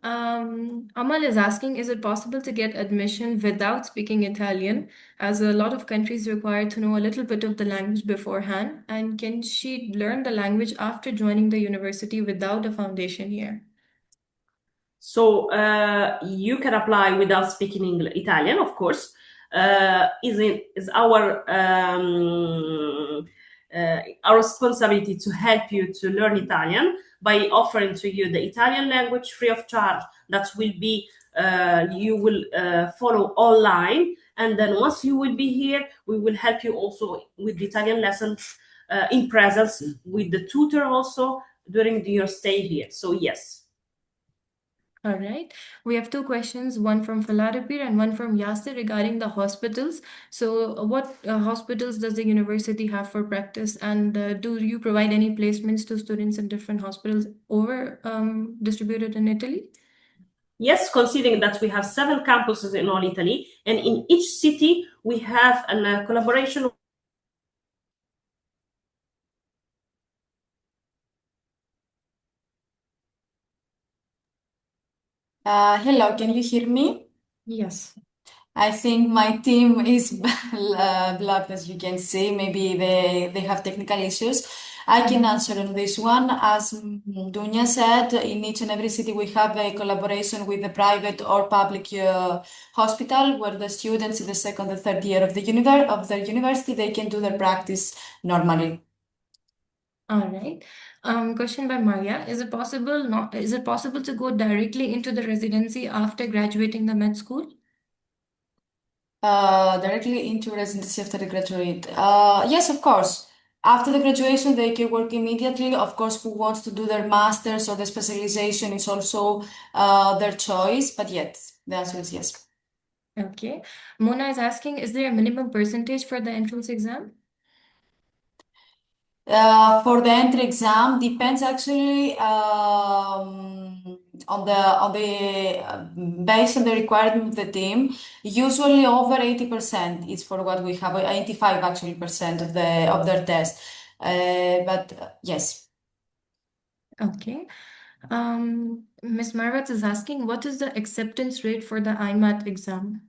Amal is asking, is it possible to get admission without speaking Italian, as a lot of countries require to know a little bit of the language beforehand? And can she learn the language after joining the university without a foundation year? So you can apply without speaking Italian, of course. Is our responsibility to help you to learn Italian by offering to you the Italian language free of charge. That will be you will follow online, and then once you will be here, we will help you also with the Italian lessons in presence with the tutor also during your stay here. So yes. All right. We have two questions, one from Faladapir and one from Yasir regarding the hospitals. So what hospitals does the university have for practice? And do you provide any placements to students in different hospitals distributed in Italy? Yes, considering that we have 7 campuses in all Italy, and in each city we have a collaboration. Hello, can you hear me? Yes. I think my team is blocked, as you can see. Maybe they have technical issues. I can answer on this one. As Dunya said, in each and every city we have a collaboration with the private or public hospital where the students in the second or third year of their university, they can do their practice normally. All right. Question by Maria. Is it possible to go directly into the residency after graduating the med school? Directly into residency after they graduate. Yes, of course. After the graduation, they can work immediately. Of course, who wants to do their master's or the specialization is also their choice. But yes, the answer is yes. Okay. Mona is asking, is there a minimum percentage for the entrance exam? For the entry exam, depends actually based on the requirement of the team. Usually over 80% is for what we have, 85 actually percent of their test. But yes. Okay. Ms. Marvat is asking, what is the acceptance rate for the IMAT exam?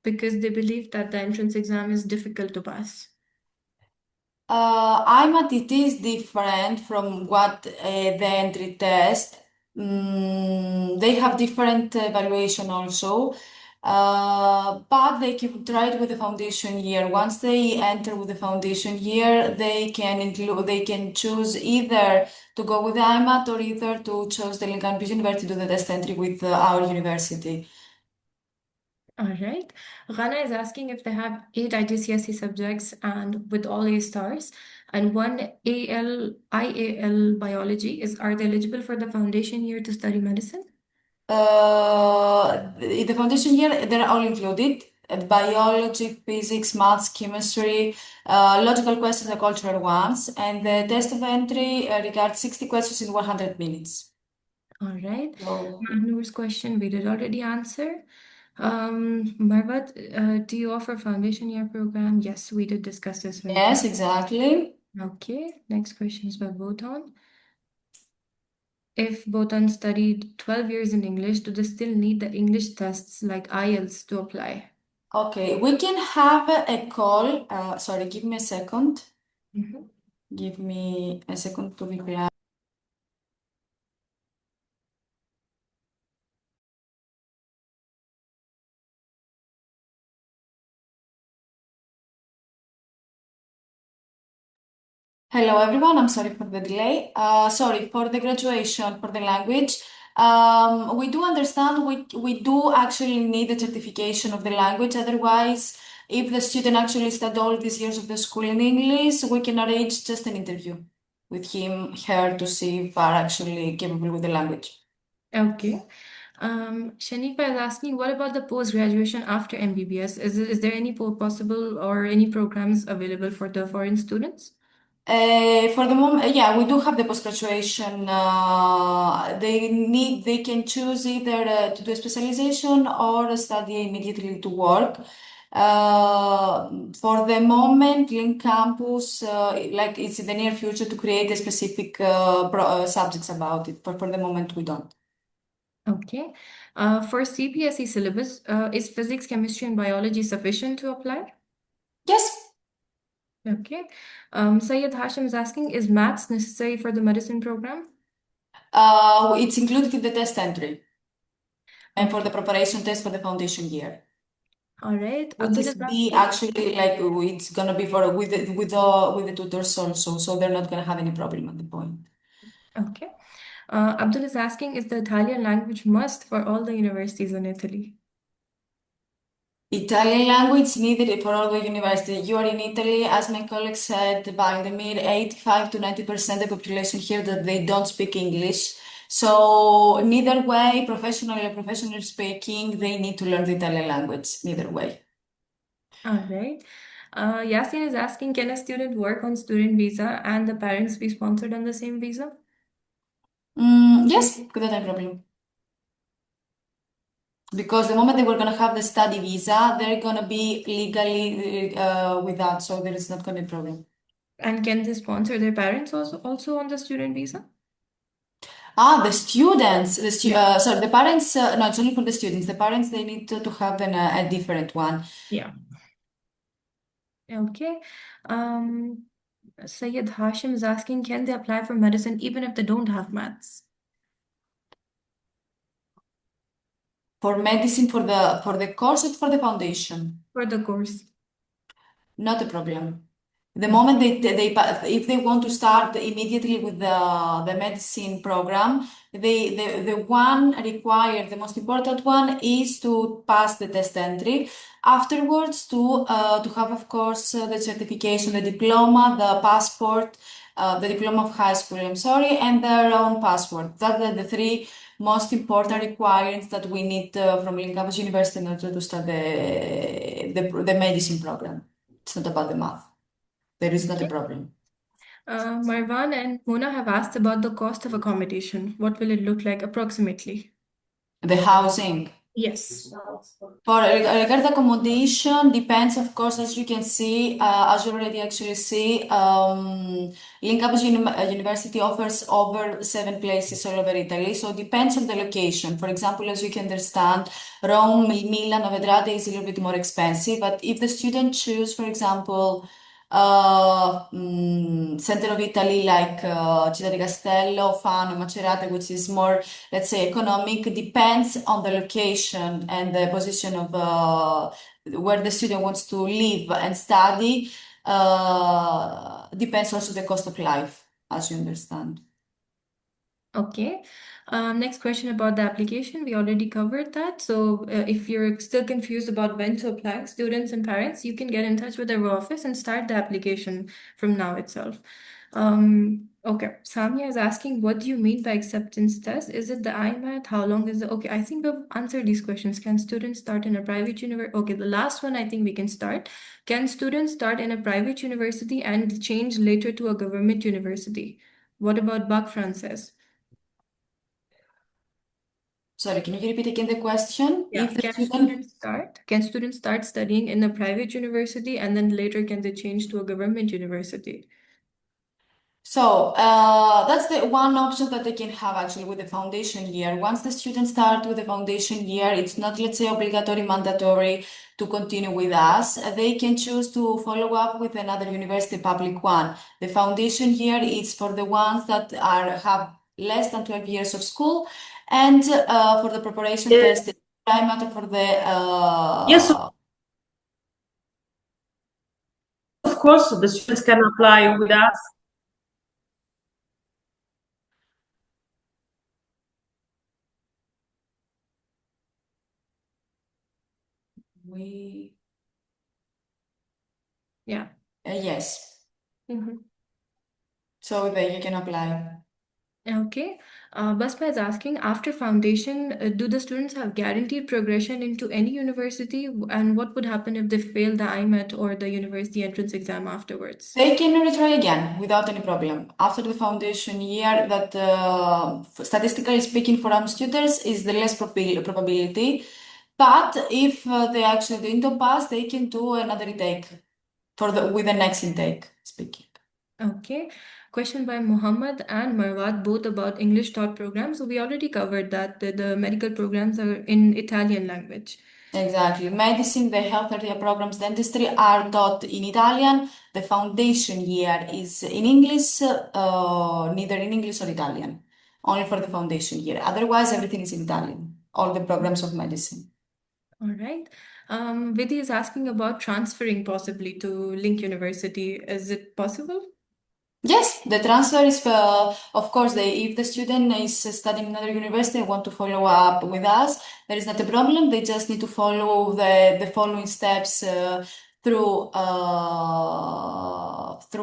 Because they believe that the entrance exam is difficult to pass. IMAT, it is different from what the entry test. They have different evaluation also, but they can try it with the foundation year. Once they enter with the foundation year, they can choose either to go with the IMAT or either to choose the Link Campus University to do the test entry with our university. All right. Ghana is asking if they have 8 IGCSE subjects and with all A stars and one IAL biology. Are they eligible for the foundation year to study medicine? In the foundation year, they're all included. Biology, physics, maths, chemistry, logical questions are cultural ones, and the test of entry regards 60 questions in 100 minutes. All right. So, Noor's question we did already answer. Marvat, do you offer foundation year program? Yes, we did discuss this very yes, briefly. exactly. Okay, next question is by Botan. If Botan studied 12 years in English, do they still need the English tests like IELTS to apply? Okay, we can have a call. Sorry, give me a second. Mhm. Give me a second to reply. Hello everyone, I'm sorry for the delay. Sorry, for the graduation, for the language, we do understand we do actually need the certification of the language. Otherwise, if the student actually studied all these years of the school in English, we can arrange just an interview with him, her to see if are actually capable with the language. Okay. Shanifa is asking, what about the post-graduation after MBBS? Is there any possible or any programs available for the foreign students? For the moment, yeah, we do have the post-graduation. They can choose either to do a specialization or study immediately to work. For the moment, Link Campus, like it's in the near future to create a specific subjects about it, but for the moment we don't. Okay. For CPSE syllabus, is physics, chemistry, and biology sufficient to apply? Yes. Okay. Sayed Hashim is asking, is maths necessary for the medicine program? It's included in the test entry and for the preparation test for the foundation year. All right. Which Abdul is is B asking. actually like it's gonna be for with the tutors also, so they're not gonna have any problem at the point. Okay. Abdul is asking, is the Italian language must for all the universities in Italy? Italian language needed for all the university. You are in Italy, as my colleague said, Valdemir, 85 to 90% of the population here that they don't speak English. So neither way, professionally or professionally speaking, they need to learn the Italian language, neither way. All right. Yasin is asking, can a student work on student visa and the parents be sponsored on the same visa? Yes, without any problem. Because the moment they were gonna have the study visa, they're gonna be legally with that, so there is not gonna be a problem. And can they sponsor their parents also on the student visa? The students, sorry, the parents, no, it's only for the students. The parents, they need to have a different one. Yeah. Okay. Sayed Hashim is asking, can they apply for medicine even if they don't have maths? For medicine, for the course or for the foundation? For the course. Not a problem. The moment if they want to start immediately with the medicine program, the one required, the most important one is to pass the test entry. Afterwards, to have, of course, the certification, the diploma, the passport, the diploma of high school, I'm sorry, and their own passport. That are the three most important requirements that we need from Link Campus University in order to start the medicine program. It's not about the math. There is not a Okay. problem. Marwan and Mona have asked about the cost of accommodation. What will it look like approximately? The housing. Yes. For regard accommodation, depends, of course, as you can see, as you already actually see, Link Campus University offers over 7 places all over Italy, so it depends on the location. For example, as you can understand, Rome, Milan, Novedrade is a little bit more expensive, but if the student choose, for example, center of Italy like Città di Castello, Fano, Macerata, which is more, let's say, economic, depends on the location and the position of where the student wants to live and study. Depends also the cost of life, as you understand. Okay. Next question about the application. We already covered that. So if you're still confused about when to apply, students and parents, you can get in touch with our office and start the application from now itself. Okay, Samia is asking, what do you mean by acceptance test? Is it the IMAT? How long is it? Okay, I think we've answered these questions. Can students start in a private university? Okay, the last one I think we can start. Can students start in a private university and change later to a government university? What about Bac Frances? Sorry, can you repeat again the question? Yeah, If the can student, students start studying in a private university and then later can they change to a government university? so that's the one option that they can have actually with the foundation year. Once the students start with the foundation year, it's not, let's say, obligatory, mandatory to continue with us. They can choose to follow up with another university public one. The foundation year is for the ones that have less than 12 years of school, and for the preparation test, it's matter for the Yes, of course, the students can apply with us. Yeah. Yes. Mm-hmm. So there you can apply. Okay. Basma is asking, after foundation, do the students have guaranteed progression into any university? And what would happen if they fail the IMET or the university entrance exam afterwards? They can retry again without any problem. After the foundation year, that statistically speaking for our students is the less probability. But if they actually don't pass, they can do another retake with the next intake speaking. Okay. Question by Muhammad and Marwat, both about English taught programs. So we already covered that the medical programs are in Italian language. Exactly. Medicine, the health area programs, dentistry are taught in Italian. The foundation year is in English, neither in English or Italian, only for the foundation year. Otherwise, everything is in Italian, all the programs of medicine. All right. Vidhi is asking about transferring possibly to Link University. Is it possible? Yes, the transfer is, of course, if the student is studying in another university and want to follow up with us, there is not a problem. They just need to follow the following steps through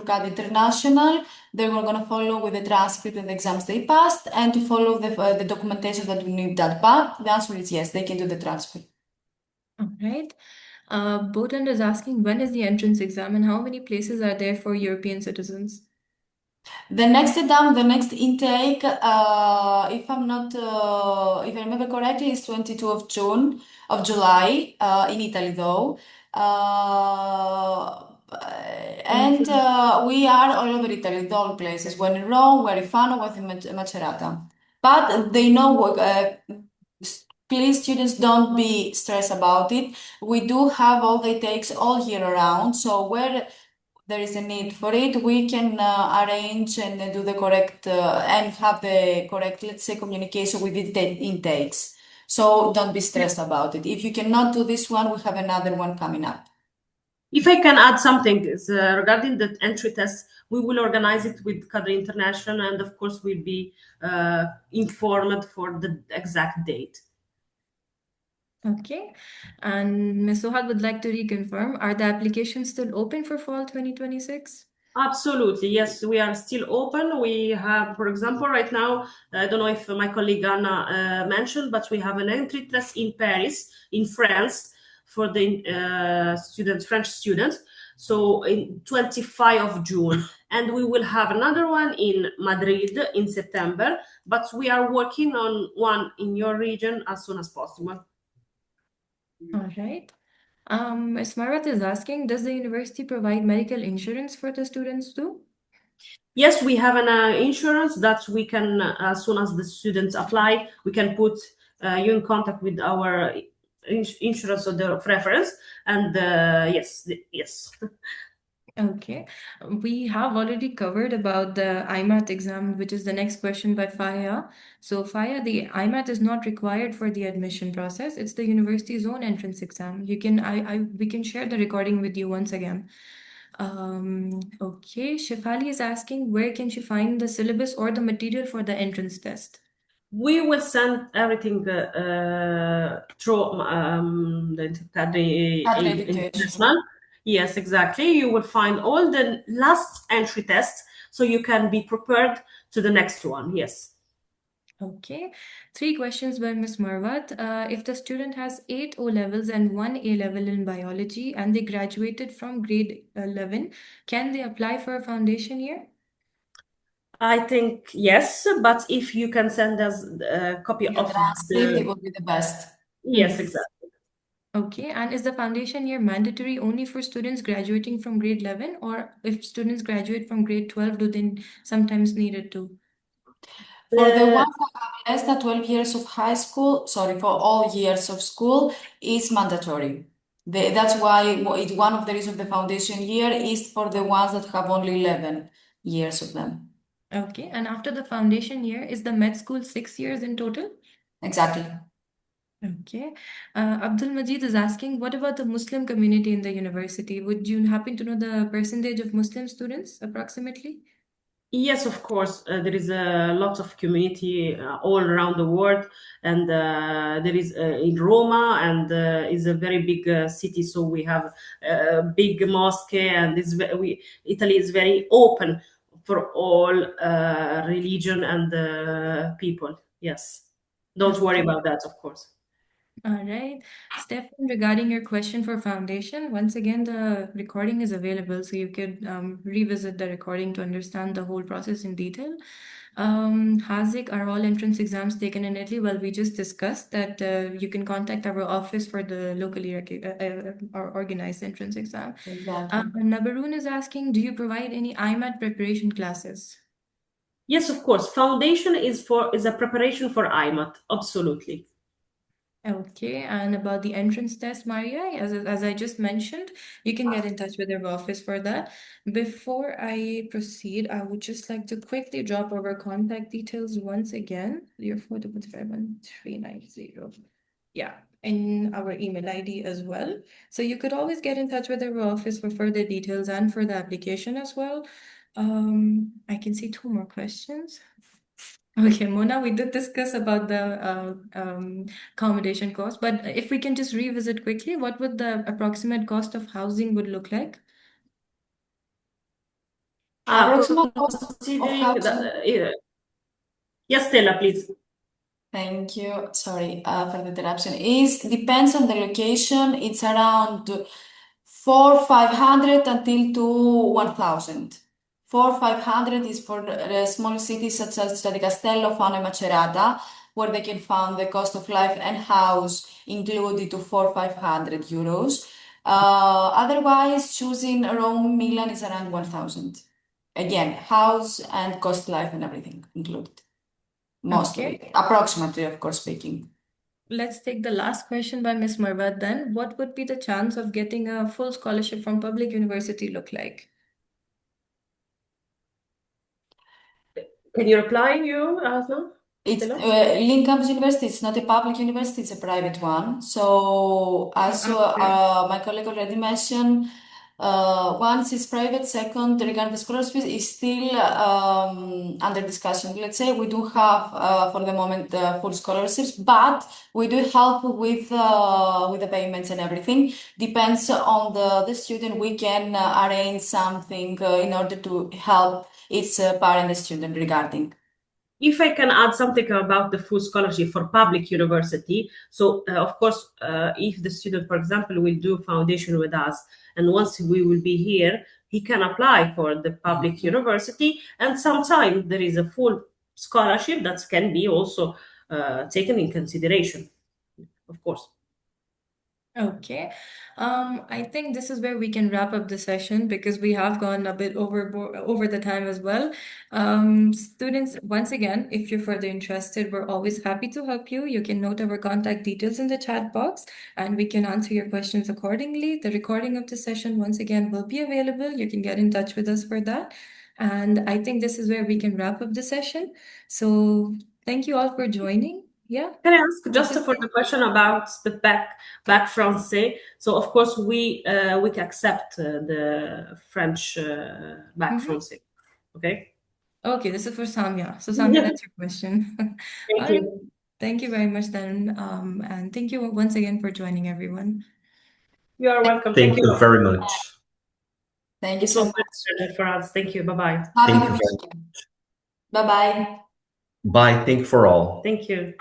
CAD International. They were going to follow with the transcript and the exams they passed, and to follow the documentation that we need that back. The answer is yes, they can do the transfer. All right. Botan is asking, when is the entrance exam and how many places are there for European citizens? The next exam, the next intake, if I remember correctly, is 22 of July, in Italy though. And we are all over Italy, the all places. We're in Rome, we're in Fano, we're in Macerata. But they know, please students don't be stressed about it. We do have all the takes all year around. So where there is a need for it, we can arrange and do the correct and have the correct, let's say, communication with the intakes. So don't be stressed about it. If you cannot do this one, we have another one coming up. If I can add something regarding the entry test, we will organize it with CAD International, and of course we'll be informed for the exact date. Okay. And Ms. Sohad would like to reconfirm, are the applications still open for fall 2026? Absolutely, yes, we are still open. We have, for example, right now, I don't know if my colleague Anna mentioned, but we have an entry test in Paris, in France, for the French students. So in 25 of June, and we will have another one in Madrid in September, but we are working on one in your region as soon as possible. All right. Ms. Marat is asking, does the university provide medical insurance for the students too? Yes, we have an insurance that we can, as soon as the students apply, we can put you in contact with our insurance of the preference. And yes. Okay, we have already covered about the IMAT exam, which is the next question by Faya. So Faya, the IMAT is not required for the admission process. It's the university's own entrance exam. We can share the recording with you once again. Okay, Shefali is asking, where can she find the syllabus or the material for the entrance test? We will send everything through the Cadre Education. International. Yes, exactly. You will find all the last entry tests, so you can be prepared to the next one. Yes. Okay, 3 questions by Ms. Marwat. If the student has 8 O levels and 1 A level in biology and they graduated from grade 11, can they apply for a foundation year? I think yes, but if you can send us a copy The of transcript, it would be the best. yes, exactly. Okay, and is the foundation year mandatory only for students graduating from grade 11, or if students graduate from grade 12, do they sometimes need it too? For the ones that have less than 12 years of high school, sorry, for all years of school, is mandatory. That's why one of the reasons the foundation year is for the ones that have only 11 years of them. Okay, and after the foundation year, is the med school 6 years in total? Exactly. Okay. Abdul Majid is asking, what about the Muslim community in the university? Would you happen to know the percentage of Muslim students approximately? Yes, of course. There is a lot of community all around the world, and there is in Roma, and is a very big city. So we have a big mosque, and Italy is very open for all religion and people. Yes, don't worry about that, of course. All right. Stefan, regarding your question for foundation, once again, the recording is available, so you could revisit the recording to understand the whole process in detail. Hazik, are all entrance exams taken in Italy? Well, we just discussed that you can contact our office for the locally or organized entrance exam. Exactly. Nabarun is asking, do you provide any IMAT preparation classes? Yes, of course. Foundation is a preparation for IMAT. Absolutely. Okay, and about the entrance test, Maria, as I just mentioned, you can get in touch with our office for that. Before I proceed, I would just like to quickly drop our contact details once again. Your 4551390. Yeah, in our email ID as well. So you could always get in touch with our office for further details and for the application as well. I can see 2 more questions. Okay, Mona, we did discuss about the accommodation cost, but if we can just revisit quickly, what would the approximate cost of housing would look like? Approximate cost of Considering housing. yes, Stella, please. Thank you. Sorry for the interruption. Depends on the location. It's around 400-500 until to 1,000. 400-500 is for small cities such as Città di Castello, Fano, and Macerata, where they can find the cost of life and house included to 400-500 euros. Otherwise, choosing Rome, Milan is around 1,000. Again, house and cost life and everything included. Mostly, approximately, of course, speaking. Let's take the last question by Ms. Marwat then. What would be the chance of getting a full scholarship from public university look like? Can you reply, you, Asma? It's Lincoln University. It's not a public university; it's a private one. So, as my colleague already mentioned, once it's private. Second, regarding the scholarship, is still under discussion. Let's say we do have for the moment full scholarships, but we do help with the payments and everything. Depends on the student. We can arrange something in order to help its parent and student regarding. If I can add something about the full scholarship for public university, so of course, if the student, for example, will do foundation with us, and once we will be here, he can apply for the public university, and sometimes there is a full scholarship that can be also taken in consideration, of course. Okay. I think this is where we can wrap up the session because we have gone a bit over the time as well. Students, once again, if you're further interested, we're always happy to help you. You can note our contact details in the chat box and we can answer your questions accordingly. The recording of the session, once again, will be available. You can get in touch with us for that. And I think this is where we can wrap up the session. So thank you all for joining. Yeah. Can I ask just for the question about the bac français? So of course we can accept the French bac français. Okay. Okay, this is for Samia. So Samia, that's your question. Thank All right. you. Thank you very much then. And thank you once again for joining everyone. You are welcome. Thank you very much. Thank you So so much much. for us. Thank you. Bye-bye. Happy Thank to you meet you. Bye-bye. Bye. Thank you for all. Thank you.